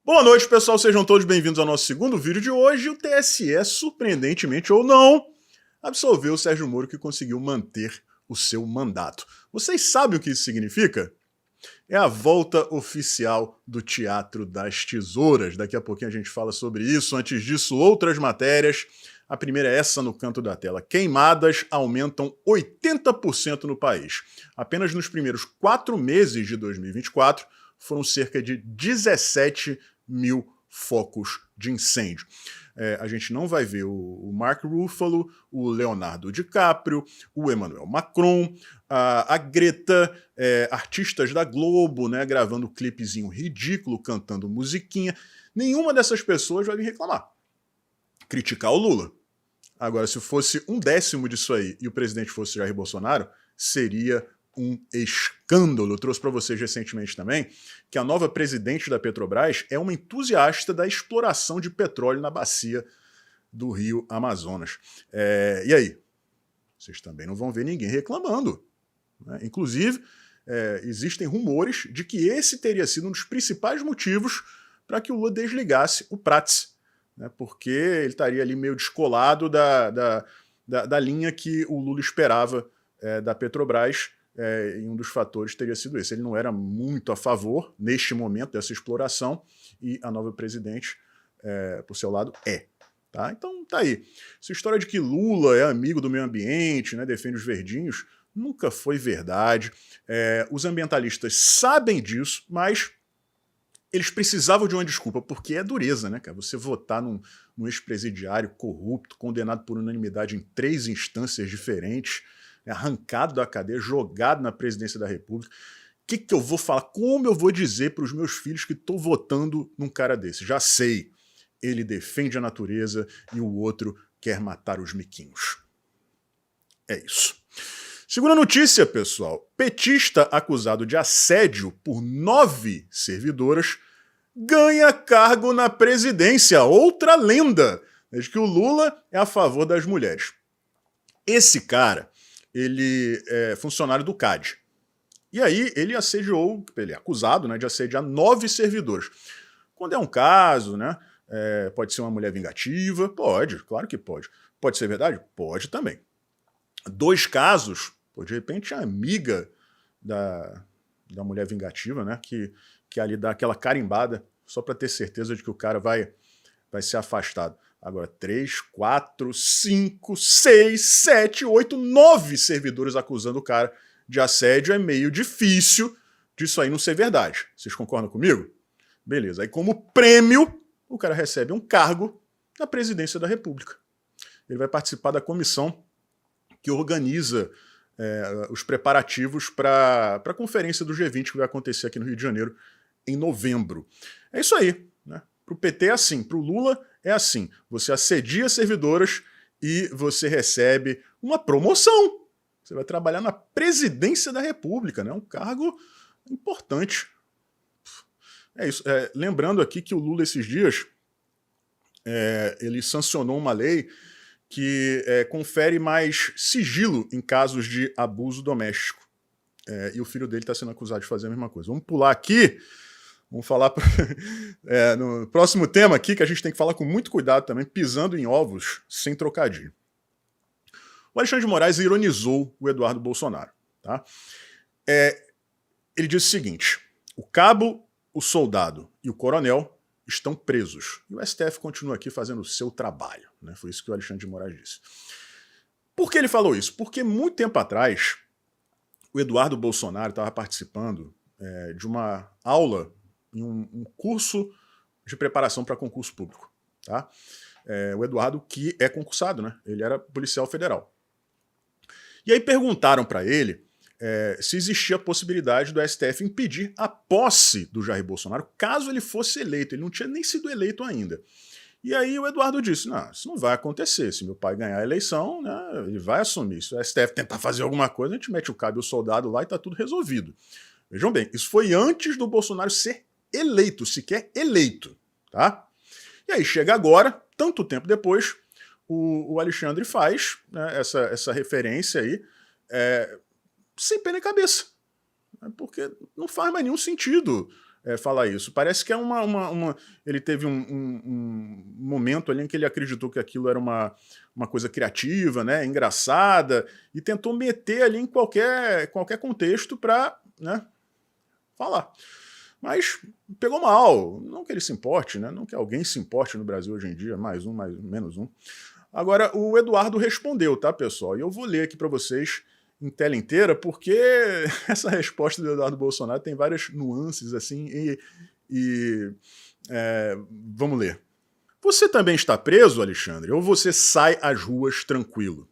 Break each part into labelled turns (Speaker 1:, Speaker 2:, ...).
Speaker 1: Boa noite, pessoal. Sejam todos bem-vindos ao nosso segundo vídeo de hoje. O TSE, surpreendentemente ou não, absolveu o Sérgio Moro, que conseguiu manter o seu mandato. Vocês sabem o que isso significa? É a volta oficial do Teatro das Tesouras. Daqui a pouquinho a gente fala sobre isso. Antes disso, outras matérias. A primeira é essa no canto da tela. Queimadas aumentam 80% no país. Apenas nos primeiros 4 meses de 2024, foram cerca de 17 mil focos de incêndio. A gente não vai ver o Mark Ruffalo, o Leonardo DiCaprio, o Emmanuel Macron, a Greta, artistas da Globo, né, gravando clipezinho ridículo, cantando musiquinha. Nenhuma dessas pessoas vai vir reclamar, criticar o Lula. Agora, se fosse 1/10 disso aí e o presidente fosse Jair Bolsonaro, seria um escândalo. Eu trouxe para vocês recentemente também que a nova presidente da Petrobras é uma entusiasta da exploração de petróleo na bacia do Rio Amazonas. E aí? Vocês também não vão ver ninguém reclamando, né? Inclusive, existem rumores de que esse teria sido um dos principais motivos para que o Lula desligasse o Prats, né? Porque ele estaria ali meio descolado da linha que o Lula esperava da Petrobras. E um dos fatores teria sido esse. Ele não era muito a favor, neste momento, dessa exploração, e a nova presidente, por seu lado, é. Tá? Então, tá aí. Essa história de que Lula é amigo do meio ambiente, né, defende os verdinhos, nunca foi verdade. Os ambientalistas sabem disso, mas eles precisavam de uma desculpa, porque é dureza, né, cara? Você votar num ex-presidiário corrupto, condenado por unanimidade em 3 instâncias diferentes, arrancado da cadeia, jogado na presidência da República. O que eu vou falar? Como eu vou dizer para os meus filhos que estou votando num cara desse? Já sei. Ele defende a natureza e o outro quer matar os miquinhos. É isso. Segunda notícia, pessoal. Petista acusado de assédio por 9 servidoras ganha cargo na presidência. Outra lenda de que o Lula é a favor das mulheres. Esse cara, ele é funcionário do CAD. E aí ele assediou, ele é acusado, né, de assediar 9 servidores. Quando é um caso, né, pode ser uma mulher vingativa? Pode, claro que pode. Pode ser verdade? Pode também. 2 casos, de repente a amiga da mulher vingativa, né, que ali dá aquela carimbada, só para ter certeza de que o cara vai ser afastado. Agora, 3, 4, 5, 6, 7, 8, 9 servidores acusando o cara de assédio. É meio difícil disso aí não ser verdade. Vocês concordam comigo? Beleza. Aí, como prêmio, o cara recebe um cargo na presidência da República. Ele vai participar da comissão que organiza os preparativos para a conferência do G20 que vai acontecer aqui no Rio de Janeiro em novembro. É isso aí, né? Para o PT é assim, para o Lula é assim. Você assedia servidoras e você recebe uma promoção. Você vai trabalhar na presidência da República, né? Um cargo importante. É isso. Lembrando aqui que o Lula, esses dias, ele sancionou uma lei que confere mais sigilo em casos de abuso doméstico. E o filho dele está sendo acusado de fazer a mesma coisa. Vamos pular aqui. Vamos falar no próximo tema aqui, que a gente tem que falar com muito cuidado também, pisando em ovos sem trocadilho. O Alexandre de Moraes ironizou o Eduardo Bolsonaro. Tá? Ele disse o seguinte: o cabo, o soldado e o coronel estão presos. E o STF continua aqui fazendo o seu trabalho. Né? Foi isso que o Alexandre de Moraes disse. Por que ele falou isso? Porque muito tempo atrás, o Eduardo Bolsonaro estava participando de uma aula em um curso de preparação para concurso público. Tá? O Eduardo, que é concursado, né? Ele era policial federal. E aí perguntaram para ele se existia a possibilidade do STF impedir a posse do Jair Bolsonaro caso ele fosse eleito. Ele não tinha nem sido eleito ainda. E aí o Eduardo disse: não, isso não vai acontecer. Se meu pai ganhar a eleição, né, ele vai assumir. Se o STF tentar fazer alguma coisa, a gente mete o cabo e o soldado lá e está tudo resolvido. Vejam bem, isso foi antes do Bolsonaro ser eleito, sequer eleito. Tá? E aí chega agora, tanto tempo depois, o Alexandre faz, né, essa referência aí sem pé nem cabeça. Porque não faz mais nenhum sentido falar isso. Parece que é ele teve um momento ali em que ele acreditou que aquilo era uma coisa criativa, né, engraçada, e tentou meter ali em qualquer contexto para, né, falar. Mas pegou mal, não que ele se importe, né, não que alguém se importe no Brasil hoje em dia, mais um, menos um. Agora, o Eduardo respondeu, tá, pessoal? E eu vou ler aqui para vocês em tela inteira, porque essa resposta do Eduardo Bolsonaro tem várias nuances, assim, vamos ler. Você também está preso, Alexandre, ou você sai às ruas tranquilo?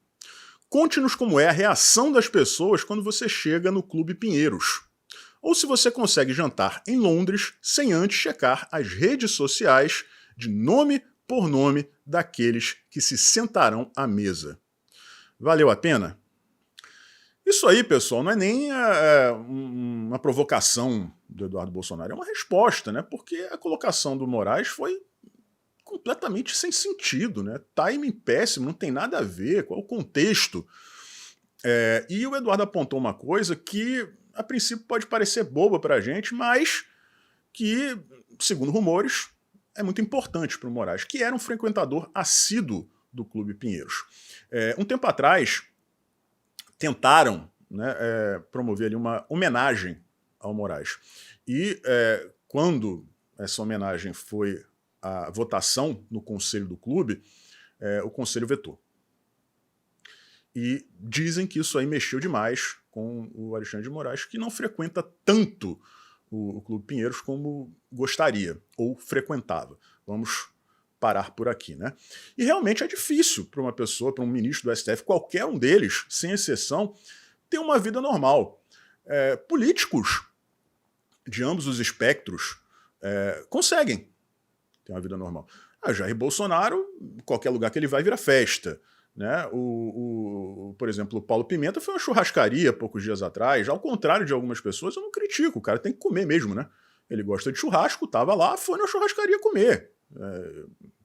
Speaker 1: Conte-nos como é a reação das pessoas quando você chega no Clube Pinheiros. Ou se você consegue jantar em Londres sem antes checar as redes sociais de nome por nome daqueles que se sentarão à mesa. Valeu a pena? Isso aí, pessoal, não é nem uma provocação do Eduardo Bolsonaro, é uma resposta, né? Porque a colocação do Moraes foi completamente sem sentido, né? Timing péssimo, não tem nada a ver, qual é o contexto. E o Eduardo apontou uma coisa que, a princípio, pode parecer boba pra gente, mas que, segundo rumores, é muito importante para o Moraes, que era um frequentador assíduo do Clube Pinheiros. Um tempo atrás, tentaram, né, promover ali uma homenagem ao Moraes. E quando essa homenagem foi à votação no conselho do clube, o conselho vetou. E dizem que isso aí mexeu demais com o Alexandre de Moraes, que não frequenta tanto o Clube Pinheiros como gostaria, ou frequentava. Vamos parar por aqui, né? E realmente é difícil para uma pessoa, para um ministro do STF, qualquer um deles, sem exceção, ter uma vida normal. Políticos de ambos os espectros conseguem ter uma vida normal. Jair Bolsonaro, qualquer lugar que ele vai, vira festa. Né? Por exemplo, o Paulo Pimenta foi uma churrascaria poucos dias atrás. Ao contrário de algumas pessoas, eu não critico, o cara tem que comer mesmo, né? Ele gosta de churrasco, tava lá, foi na churrascaria comer.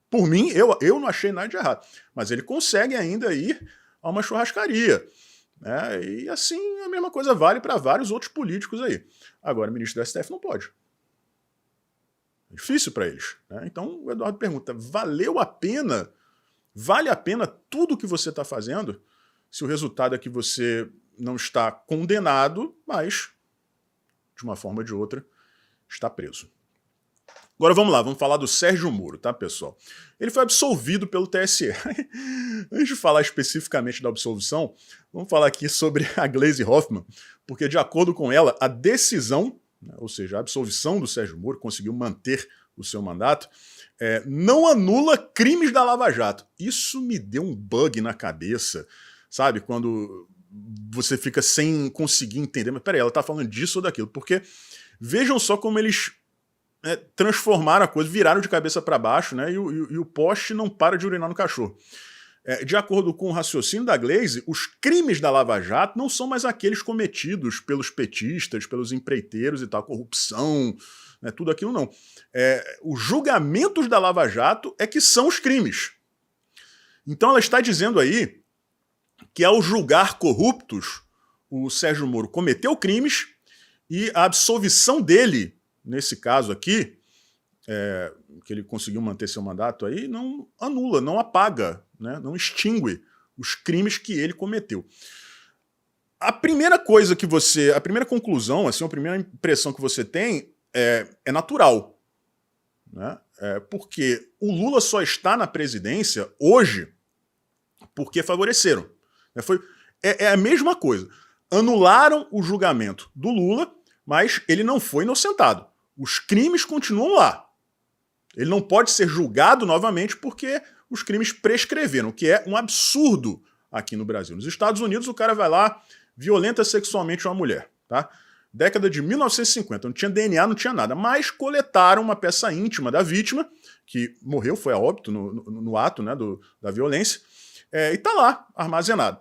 Speaker 1: Por mim, eu não achei nada de errado. Mas ele consegue ainda ir a uma churrascaria. Né? E assim, a mesma coisa vale para vários outros políticos aí. Agora, o ministro do STF não pode. É difícil para eles. Né? Então, o Eduardo pergunta, valeu a pena? Vale a pena tudo o que você está fazendo? Se o resultado é que você não está condenado, mas, de uma forma ou de outra, está preso. Agora vamos lá, vamos falar do Sérgio Moro, tá, pessoal? Ele foi absolvido pelo TSE. Antes de falar especificamente da absolvição, vamos falar aqui sobre a Gleisi Hoffmann, porque, de acordo com ela, a decisão, ou seja, a absolvição do Sérgio Moro, conseguiu manter o seu mandato, não anula crimes da Lava Jato. Isso me deu um bug na cabeça, sabe? Quando você fica sem conseguir entender, mas peraí, ela tá falando disso ou daquilo, porque vejam só como eles transformaram a coisa, viraram de cabeça para baixo, né? E o poste não para de urinar no cachorro. De acordo com o raciocínio da Gleisi, os crimes da Lava Jato não são mais aqueles cometidos pelos petistas, pelos empreiteiros e tal, corrupção, né, tudo aquilo não. Os julgamentos da Lava Jato é que são os crimes. Então ela está dizendo aí que ao julgar corruptos, o Sérgio Moro cometeu crimes e a absolvição dele, nesse caso aqui, que ele conseguiu manter seu mandato aí, não anula, não apaga, né, não extingue os crimes que ele cometeu. A primeira coisa que a primeira conclusão, assim, a primeira impressão que você tem é natural, né? Porque o Lula só está na presidência hoje porque favoreceram. É a mesma coisa. Anularam o julgamento do Lula, mas ele não foi inocentado. Os crimes continuam lá. Ele não pode ser julgado novamente porque os crimes prescreveram, o que é um absurdo aqui no Brasil. Nos Estados Unidos, o cara vai lá, violenta sexualmente uma mulher, tá? Década de 1950, não tinha DNA, não tinha nada, mas coletaram uma peça íntima da vítima, que morreu, foi a óbito no ato, né, da violência, e tá lá, armazenado.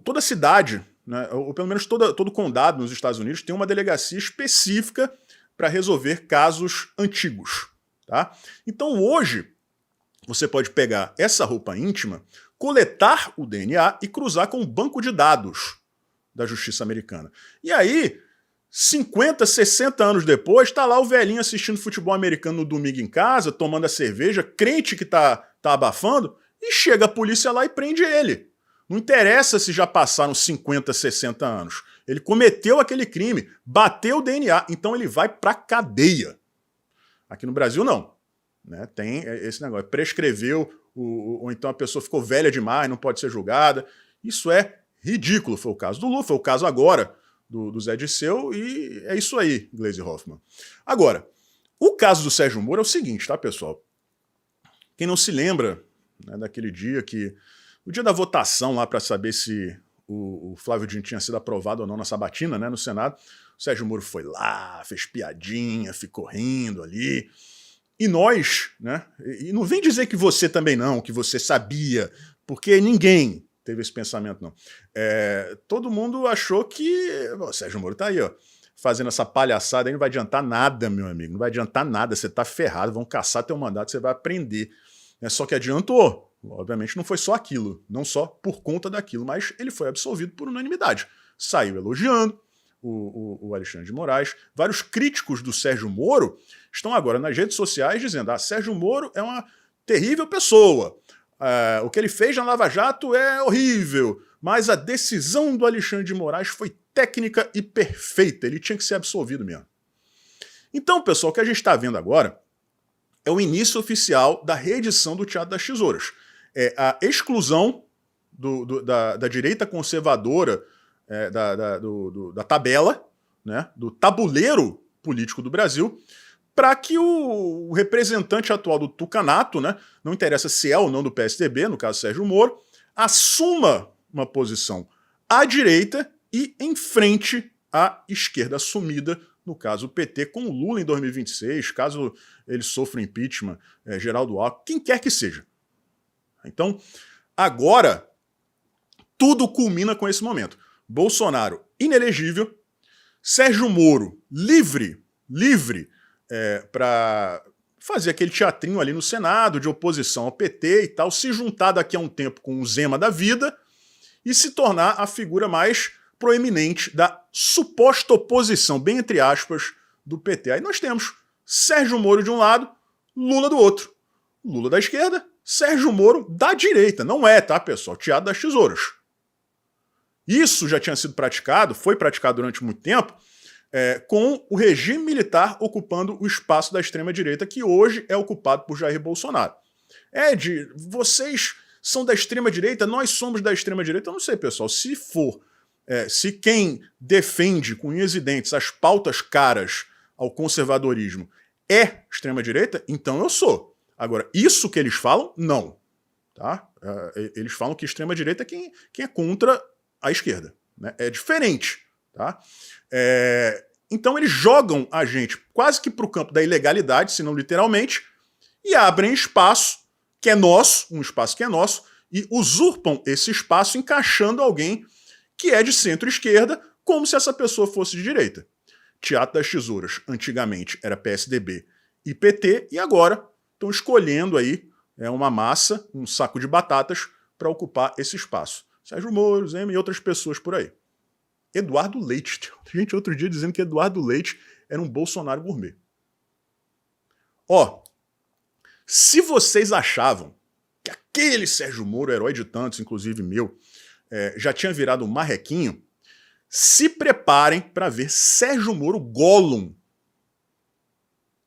Speaker 1: Toda cidade, né, ou pelo menos todo condado nos Estados Unidos, tem uma delegacia específica para resolver casos antigos. Tá? Então hoje, você pode pegar essa roupa íntima, coletar o DNA e cruzar com o banco de dados da Justiça Americana. E aí, 50, 60 anos depois, tá lá o velhinho assistindo futebol americano no domingo em casa, tomando a cerveja, crente que tá abafando, e chega a polícia lá e prende ele. Não interessa se já passaram 50, 60 anos. Ele cometeu aquele crime, bateu o DNA, então ele vai pra cadeia. Aqui no Brasil, não. Né? Tem esse negócio, prescreveu, ou então a pessoa ficou velha demais, não pode ser julgada. Isso é ridículo. Foi o caso do Lula, foi o caso agora do Zé Disseu, e é isso aí, Gleisi Hoffmann. Agora, o caso do Sérgio Moro é o seguinte, tá, pessoal? Quem não se lembra, né, daquele dia que... O dia da votação lá para saber se o Flávio Dino tinha sido aprovado ou não na sabatina, né, no Senado, o Sérgio Moro foi lá, fez piadinha, ficou rindo ali. E nós, né, e não vem dizer que você também não, que você sabia, porque ninguém teve esse pensamento, não. Todo mundo achou que o Sérgio Moro tá aí, ó, fazendo essa palhaçada aí, não vai adiantar nada, meu amigo, não vai adiantar nada, você tá ferrado, vão caçar teu mandato, você vai aprender. Só que adiantou, obviamente não foi só aquilo, não só por conta daquilo, mas ele foi absolvido por unanimidade. Saiu elogiando o Alexandre de Moraes. Vários críticos do Sérgio Moro estão agora nas redes sociais dizendo: Sérgio Moro é uma terrível pessoa, o que ele fez na Lava Jato é horrível, mas a decisão do Alexandre de Moraes foi técnica e perfeita, ele tinha que ser absolvido mesmo. Então, pessoal, o que a gente está vendo agora é o início oficial da reedição do Teatro das Tesouras. É a exclusão da direita conservadora da tabela, né, do tabuleiro político do Brasil, para que o representante atual do tucanato, né, não interessa se é ou não do PSDB, no caso Sérgio Moro, assuma uma posição à direita e enfrente a esquerda assumida, no caso o PT, com o Lula em 2026, caso ele sofra impeachment, Geraldo Alckmin, quem quer que seja. Então, agora, tudo culmina com esse momento. Bolsonaro inelegível, Sérgio Moro livre para fazer aquele teatrinho ali no Senado, de oposição ao PT e tal, se juntar daqui a um tempo com o Zema da vida e se tornar a figura mais proeminente da suposta oposição, bem entre aspas, do PT. Aí nós temos Sérgio Moro de um lado, Lula do outro. Lula da esquerda, Sérgio Moro da direita. Não é, tá, pessoal? Teatro das Tesouras. Isso já tinha sido praticado, foi praticado durante muito tempo, com o regime militar ocupando o espaço da extrema-direita, que hoje é ocupado por Jair Bolsonaro. Vocês são da extrema-direita, nós somos da extrema-direita. Eu não sei, pessoal, se for, se quem defende com unhas e dentes as pautas caras ao conservadorismo é extrema-direita, então eu sou. Agora, isso que eles falam, não. Tá? Eles falam que extrema-direita é quem é contra a esquerda. Né? É diferente. Tá? Então eles jogam a gente quase que para o campo da ilegalidade, se não literalmente, e abrem espaço que é nosso, um espaço que é nosso, e usurpam esse espaço encaixando alguém que é de centro-esquerda, como se essa pessoa fosse de direita. Teatro das Tesouras, antigamente, era PSDB e PT, e agora estão escolhendo aí uma massa, um saco de batatas, para ocupar esse espaço. Sérgio Moro, Zema e outras pessoas por aí. Eduardo Leite. Tem gente outro dia dizendo que Eduardo Leite era um Bolsonaro gourmet. Se vocês achavam que aquele Sérgio Moro, herói de tantos, inclusive meu, já tinha virado um marrequinho, se preparem para ver Sérgio Moro Gollum.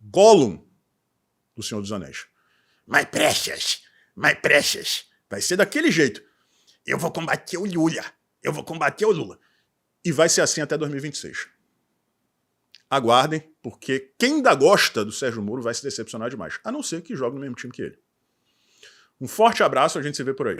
Speaker 1: Gollum do Senhor dos Anéis. My precious. Vai ser daquele jeito. Eu vou combater o Lula. E vai ser assim até 2026. Aguardem, porque quem ainda gosta do Sérgio Moro vai se decepcionar demais. A não ser que jogue no mesmo time que ele. Um forte abraço, a gente se vê por aí.